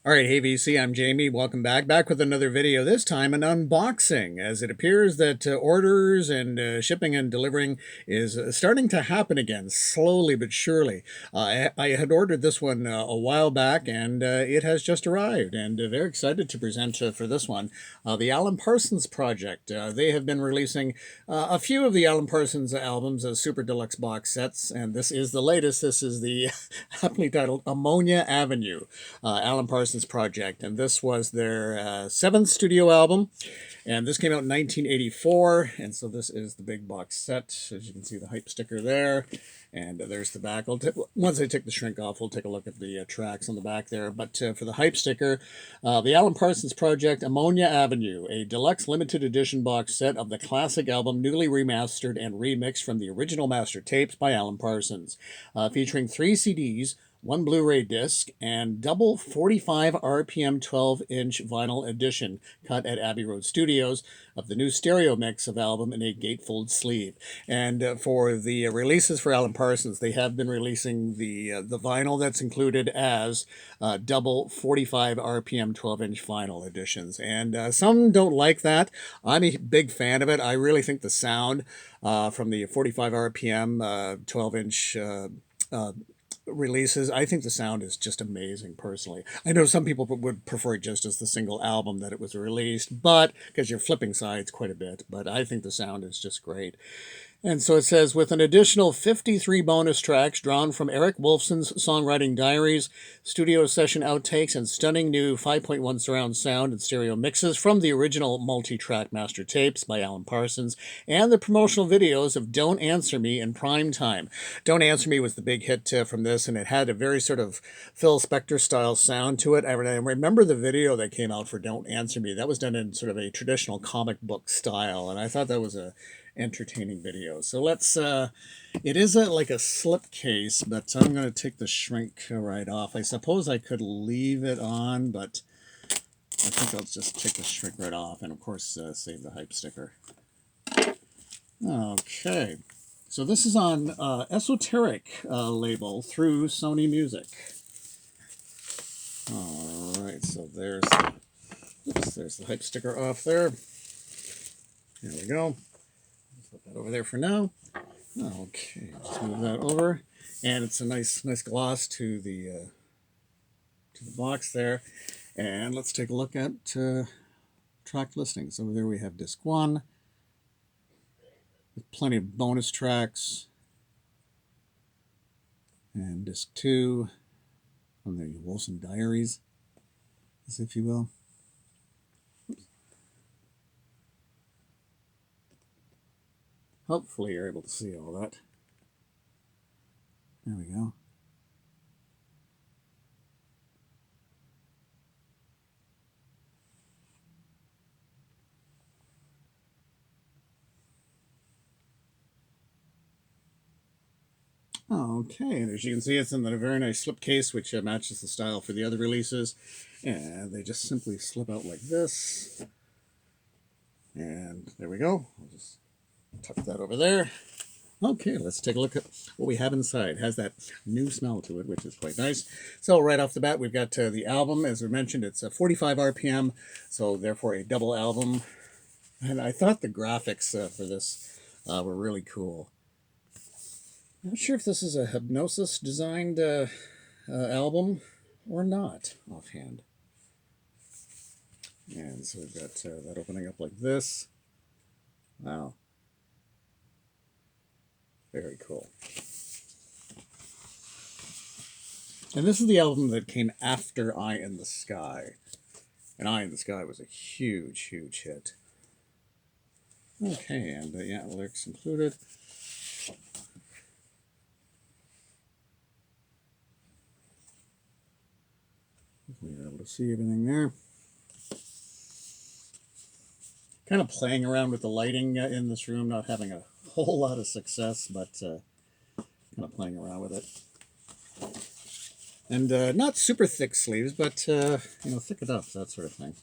All right, hey VC, I'm Jamie. Welcome back with another video. This time an unboxing, as it appears that orders and shipping and delivering is starting to happen again, slowly but surely. I had ordered this one a while back, and it has just arrived, and very excited to present for this one. The Alan Parsons Project. They have been releasing a few of the Alan Parsons albums as super deluxe box sets, and this is the latest. This is the aptly titled Ammonia Avenue. Alan Parsons Project, and this was their seventh studio album, and this came out in 1984, and so this is the big box set. As you can see, the hype sticker there, and there's the back. Once I take the shrink off, we'll take a look at the tracks on the back there, but for the hype sticker, the Alan Parsons Project Ammonia Avenue, a deluxe limited edition box set of the classic album newly remastered and remixed from the original master tapes by Alan Parsons, featuring 3 CDs, 1 Blu-ray disc, and double 45 RPM 12-inch vinyl edition cut at Abbey Road Studios of the new stereo mix of album in a gatefold sleeve. And for the releases for Alan Parsons, they have been releasing the vinyl that's included as double 45 RPM 12-inch vinyl editions. And some don't like that. I'm a big fan of it. I really think the sound from the 45 RPM 12-inch releases, I think the sound is just amazing personally. I know some people would prefer it just as the single album that it was released, but because you're flipping sides quite a bit, but I think the sound is just great. And so it says, with an additional 53 bonus tracks drawn from Eric Wolfson's songwriting diaries, studio session outtakes, and stunning new 5.1 surround sound and stereo mixes from the original multi-track master tapes by Alan Parsons, and the promotional videos of Don't Answer Me in Prime Time. Don't Answer Me was the big hit from this, and it had a very sort of Phil Spector-style sound to it. I remember the video that came out for Don't Answer Me. That was done in sort of a traditional comic book style, and I thought that was a entertaining video. So let's it is like a slip case, but I'm going to take the shrink right off. I suppose I could leave it on, but I think I'll just take the shrink right off, and of course save the hype sticker. Okay, so this is on Esoteric label through Sony Music. All right, so there's the hype sticker off there. There we go. Put that over there for now. Okay, just move that over, and it's a nice gloss to the box there. And let's take a look at track listings. Over there we have disc 1 with plenty of bonus tracks, and disc 2 from the Wolfson Diaries, as if you will. Hopefully you're able to see all that. There we go. Okay, and as you can see, it's in a very nice slipcase, which matches the style for the other releases. And they just simply slip out like this. And there we go. I'll just tuck that over there. Okay, let's take a look at what we have inside. It has that new smell to it, which is quite nice. So right off the bat, we've got the album. As we mentioned, it's a 45 RPM, so therefore a double album. And I thought the graphics for this were really cool. Not sure if this is a Hypnosis designed album or not, offhand. And so we've got that opening up like this. Wow. Very cool. And this is the album that came after Eye in the Sky. And Eye in the Sky was a huge hit. Okay, and yeah, lyrics included. Hopefully you're able to see everything there. Kind of playing around with the lighting in this room, not having a whole lot of success, but kind of playing around with it. And not super thick sleeves, but thick enough, that sort of thing.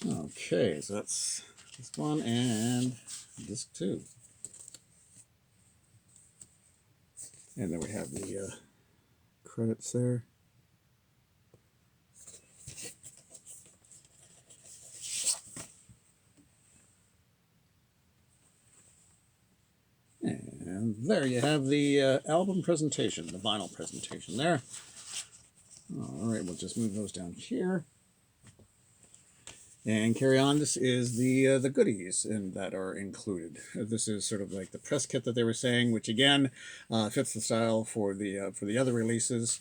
Okay, so that's disc 1 and disc 2. And then we have the credits there. And there you have the album presentation, the vinyl presentation there. All right, we'll just move those down here. And carry on. This is the goodies that are included. This is sort of like the press kit that they were saying, which again fits the style for the other releases.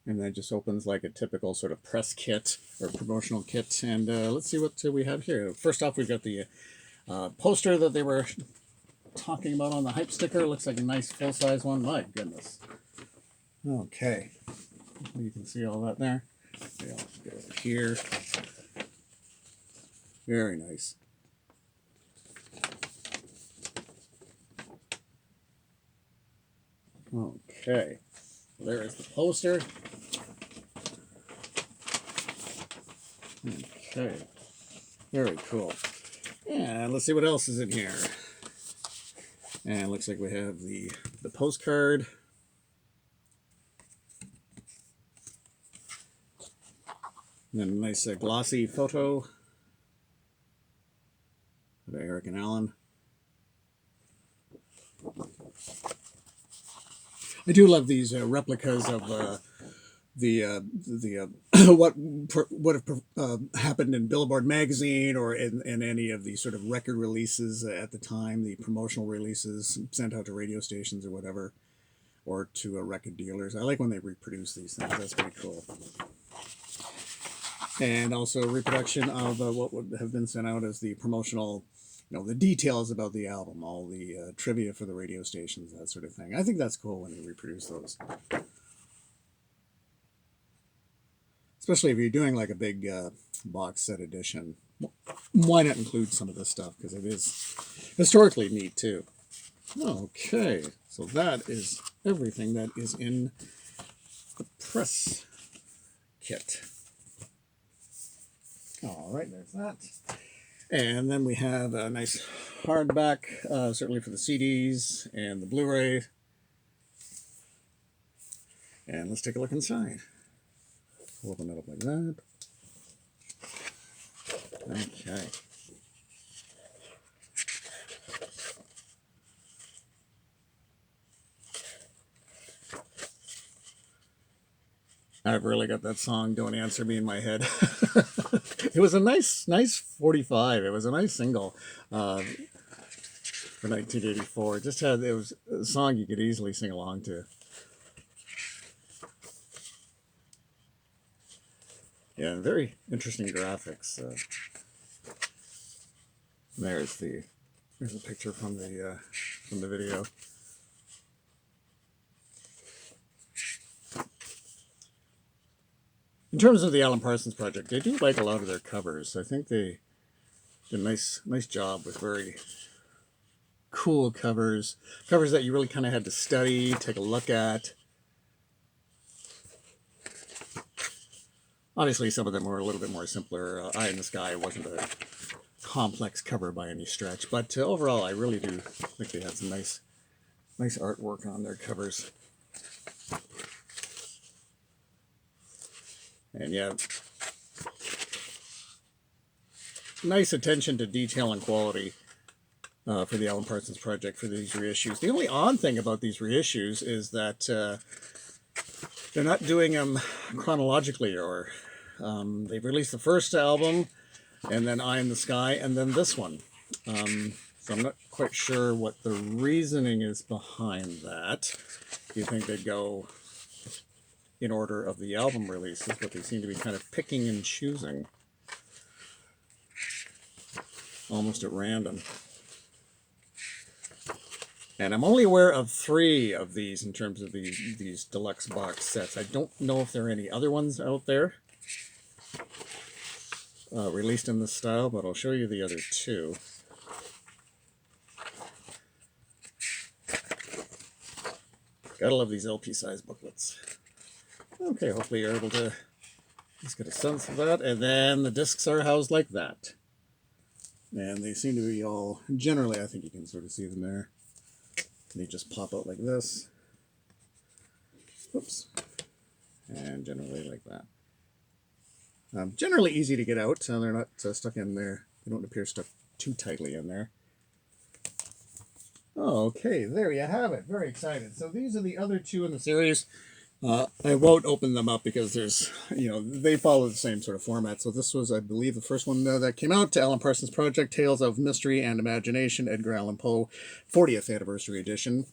And that just opens like a typical sort of press kit or promotional kit. And let's see what we have here. First off, we've got the poster that they were talking about on the hype sticker. Looks like a nice full-size one. My goodness. Okay. You can see all that there. Yeah, go over here. Very nice. Okay. There is the poster. Okay. Very cool. And let's see what else is in here. And it looks like we have the postcard. And then a nice glossy photo of Eric and Alan. I do love these replicas of what have happened in Billboard magazine or in any of the sort of record releases at the time, the promotional releases sent out to radio stations or whatever, or to record dealers. I like when they reproduce these things. That's pretty cool. And also a reproduction of what would have been sent out as the promotional, the details about the album, all the trivia for the radio stations, that sort of thing. I think that's cool when they reproduce those. Especially if you're doing like a big box set edition. Why not include some of this stuff? Because it is historically neat too. Okay, so that is everything that is in the press kit. All right, there's that. And then we have a nice hardback, certainly for the CDs and the Blu-ray. And let's take a look inside. We'll open it up like that. Okay. I've really got that song "Don't Answer Me" in my head. It was a nice 45. It was a nice single for 1984. It was a song you could easily sing along to. Yeah, very interesting graphics. There's a picture from the video. In terms of the Alan Parsons Project, I do like a lot of their covers. I think they did a nice job with very cool covers that you really kind of had to study, take a look at. Obviously, some of them were a little bit more simpler. Eye in the Sky wasn't a complex cover by any stretch, but overall, I really do think they had some nice artwork on their covers. And yeah, nice attention to detail and quality for the Alan Parsons Project for these reissues. The only odd thing about these reissues is that they're not doing them chronologically, or they've released the first album, and then Eye in the Sky, and then this one. So I'm not quite sure what the reasoning is behind that. Do you think they'd go in order of the album releases, but they seem to be kind of picking and choosing almost at random. And I'm only aware of 3 of these in terms of these deluxe box sets. I don't know if there are any other ones out there released in this style, but I'll show you the other 2. Gotta love these LP size booklets. Okay, hopefully you're able to just get a sense of that. And then the discs are housed like that. And they seem to be all, generally, I think you can sort of see them there. They just pop out like this. Oops. And generally like that. Generally easy to get out. They're not stuck in there. They don't appear stuck too tightly in there. Okay, there you have it. Very excited. So these are the other two in the series. I won't open them up because there's, they follow the same sort of format. So this was, I believe, the first one that came out, to Alan Parsons Project, Tales of Mystery and Imagination, Edgar Allan Poe, 40th Anniversary Edition.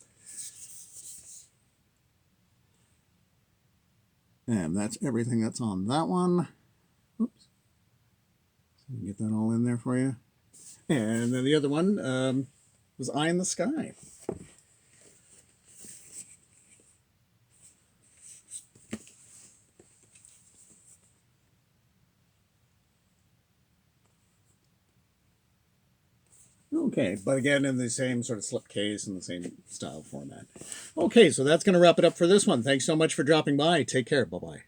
And that's everything that's on that one. Oops. So we can get that all in there for you. And then the other one was Eye in the Sky. Okay, but again, in the same sort of slipcase and the same style format. Okay, so that's going to wrap it up for this one. Thanks so much for dropping by. Take care. Bye-bye.